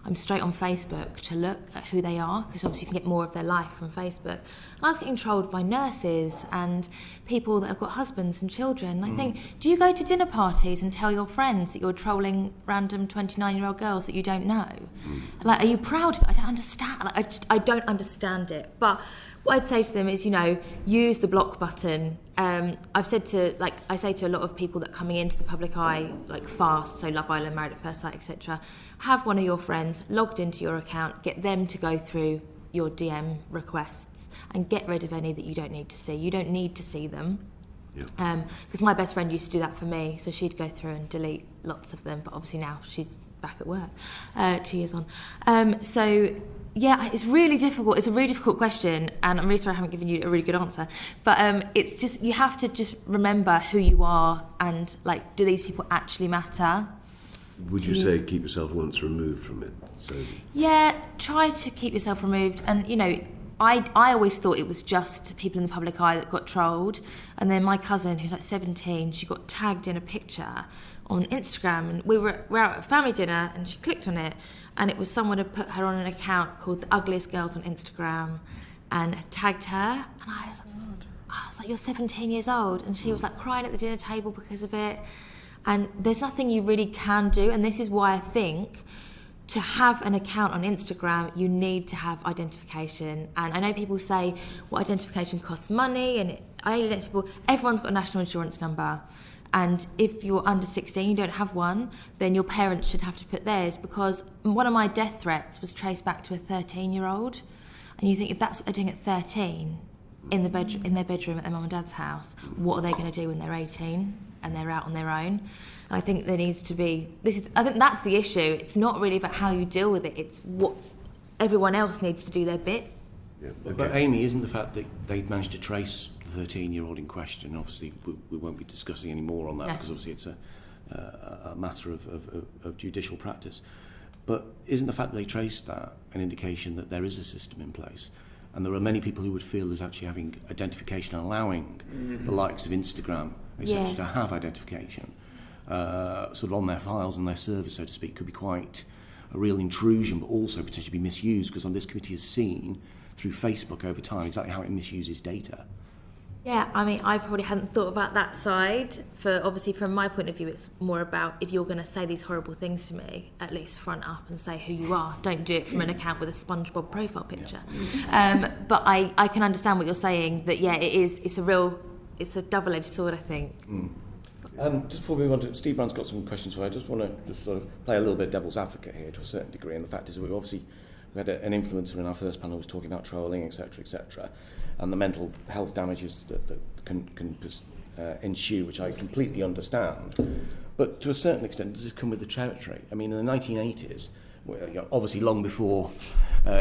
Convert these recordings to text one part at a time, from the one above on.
I'm straight on Facebook to look at who they are, because obviously you can get more of their life from Facebook. And I was getting trolled by nurses and people that have got husbands and children. I think, do you go to dinner parties and tell your friends that you're trolling random 29-year-old girls that you don't know? Like, are you proud of it? I don't understand. Like, I don't understand it. But what I'd say to them is, use the block button. I say to a lot of people that are coming into the public eye, like fast, so Love Island, Married at First Sight, etc., have one of your friends logged into your account, get them to go through your DM requests and get rid of any that you don't need to see. You don't need to see them. Because my best friend used to do that for me, so she'd go through and delete lots of them, but obviously now she's back at work, 2 years on. Yeah, it's really difficult. It's a really difficult question, and I'm really sorry I haven't given you a really good answer. But it's just, you have to just remember who you are and, like, do these people actually matter? Would you say keep yourself once removed from it? So yeah, try to keep yourself removed. And, I always thought it was just people in the public eye that got trolled. And then my cousin, who's like 17, she got tagged in a picture on Instagram, and we were out at a family dinner, and she clicked on it, and it was someone had put her on an account called The Ugliest Girls on Instagram and had tagged her, and I was like, you're 17 years old, and she was like crying at the dinner table because of it. And there's nothing you really can do, and this is why I think to have an account on Instagram, you need to have identification. And I know people say, well, identification costs money, and everyone's got a national insurance number. And if you're under 16, you don't have one, then your parents should have to put theirs, because one of my death threats was traced back to a 13-year-old. And you think, if that's what they're doing at 13 in their bedroom at their mum and dad's house, what are they going to do when they're 18 and they're out on their own? And I think there needs to be, I think that's the issue. It's not really about how you deal with it, it's what everyone else needs to do their bit. Yeah, okay. But Amy, isn't the fact that they'd managed to trace the 13-year-old in question, obviously we won't be discussing any more on that, because obviously it's a matter of judicial practice, but isn't the fact that they traced that an indication that there is a system in place? And there are many people who would feel as actually having identification, allowing the likes of Instagram, etc., to have identification sort of on their files and their servers, so to speak, could be quite a real intrusion, but also potentially be misused, because on this committee has seen through Facebook over time exactly how it misuses data. Yeah, I mean, I probably hadn't thought about that side. Obviously, from my point of view, it's more about, if you're going to say these horrible things to me, at least front up and say who you are. Don't do it from an account with a SpongeBob profile picture. But I can understand what you're saying, that, it's a double-edged sword, I think. Just before we move on to, Steve Brown's got some questions for you. I just want to just sort of play a little bit of devil's advocate here to a certain degree, and the fact is that we had an influencer in our first panel who was talking about trolling, etc., and the mental health damages that can ensue, which I completely understand. But to a certain extent, does this come with the territory? I mean, in the 1980s, obviously long before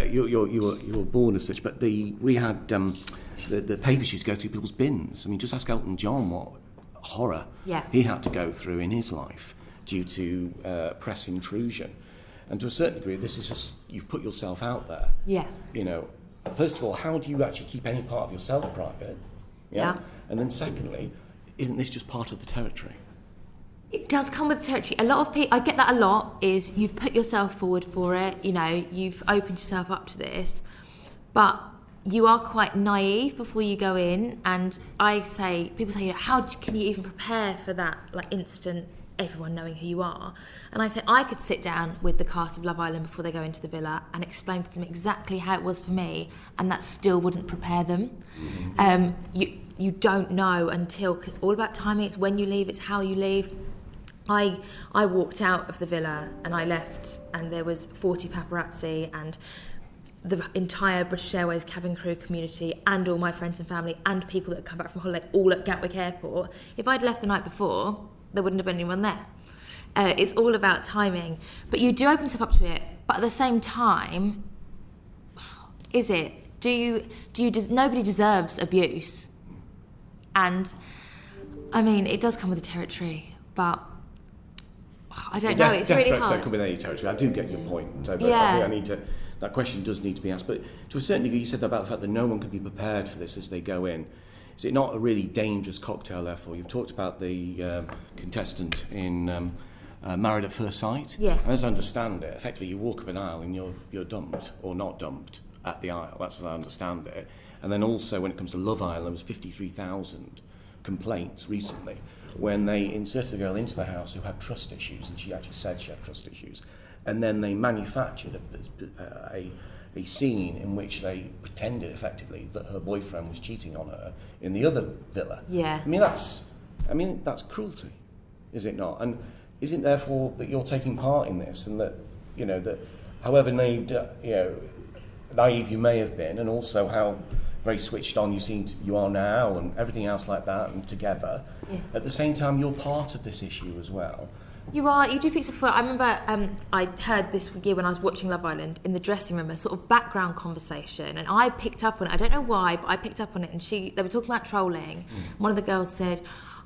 you were born as such, but we had the papers used to go through people's bins. I mean, just ask Elton John what horror he had to go through in his life due to press intrusion. And to a certain degree, this is just, you've put yourself out there. Yeah. First of all, how do you actually keep any part of yourself private? Yeah. And then secondly, isn't this just part of the territory? It does come with the territory. A lot of people, I get that a lot, is you've put yourself forward for it, you've opened yourself up to this, but you are quite naive before you go in. And people say, how can you even prepare for that, like, instant everyone knowing who you are? And I say, I could sit down with the cast of Love Island before they go into the villa and explain to them exactly how it was for me, and that still wouldn't prepare them. You don't know until, because it's all about timing. It's when you leave, it's how you leave. I walked out of the villa and I left, and there was 40 paparazzi and the entire British Airways cabin crew community and all my friends and family and people that had come back from holiday, all at Gatwick Airport. If I'd left the night before, there wouldn't have been anyone there. It's all about timing. But you do open yourself up to it. But at the same time, is it? Nobody deserves abuse. And, I mean, it does come with the territory, but I don't know, it's really hard. Death threats don't come with any territory. I do get your point. But I think that question does need to be asked. But to a certain degree, you said about the fact that no one can be prepared for this as they go in. Is it not a really dangerous cocktail, therefore? You've talked about the contestant in married at first sight. Yeah. And as I understand it, effectively you walk up an aisle and you're dumped or not dumped at the aisle. That's as I understand it. And then also when it comes to Love Island, there was 53,000 complaints recently when they inserted a girl into the house who had trust issues, and she actually said she had trust issues. And then they manufactured a scene in which they pretended effectively that her boyfriend was cheating on her in the other villa. Yeah. I mean that's cruelty, is it not? And isn't therefore that you're taking part in this, and that that however naive you may have been, and also how very switched on you are now, and everything else like that, and together. Yeah. At the same time, you're part of this issue as well. You are. You do pick of foot. I remember I heard this year when I was watching Love Island in the dressing room, a sort of background conversation, and I picked up on it. I don't know why, but I picked up on it. And they were talking about trolling. One of the girls said,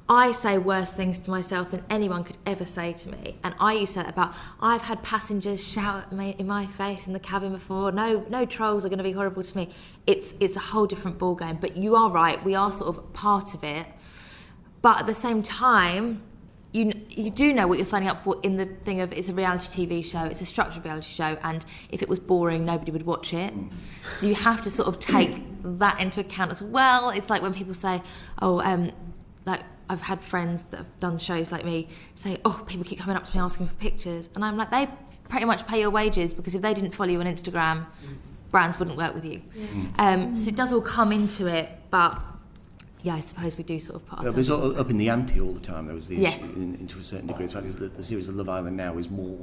"I say worse things to myself than anyone could ever say to me." And I used to say that about, I've had passengers shout at me in my face in the cabin before. No trolls are going to be horrible to me. It's a whole different ballgame. But you are right. We are sort of part of it. But at the same time, you do know what you're signing up for in the thing of it's a reality TV show, it's a structured reality show, and if it was boring, nobody would watch it. So you have to sort of take that into account as well. It's like when people say, like I've had friends that have done shows like me say, people keep coming up to me asking for pictures, and I'm like, they pretty much pay your wages, because if they didn't follow you on Instagram, brands wouldn't work with you. So it does all come into it, but yeah, I suppose we do sort of put ourselves... It was up in the ante all the time. There was the issue, to a certain degree. The fact is that the series of Love Island now is more...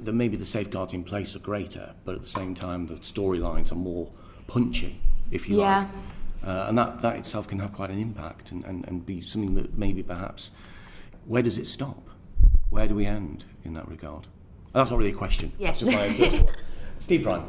maybe the safeguards in place are greater, but at the same time the storylines are more punchy, if you like. And that itself can have quite an impact and be something that maybe perhaps... Where does it stop? Where do we end in that regard? And that's not really a question. Yes. That's just my... Steve Bryan.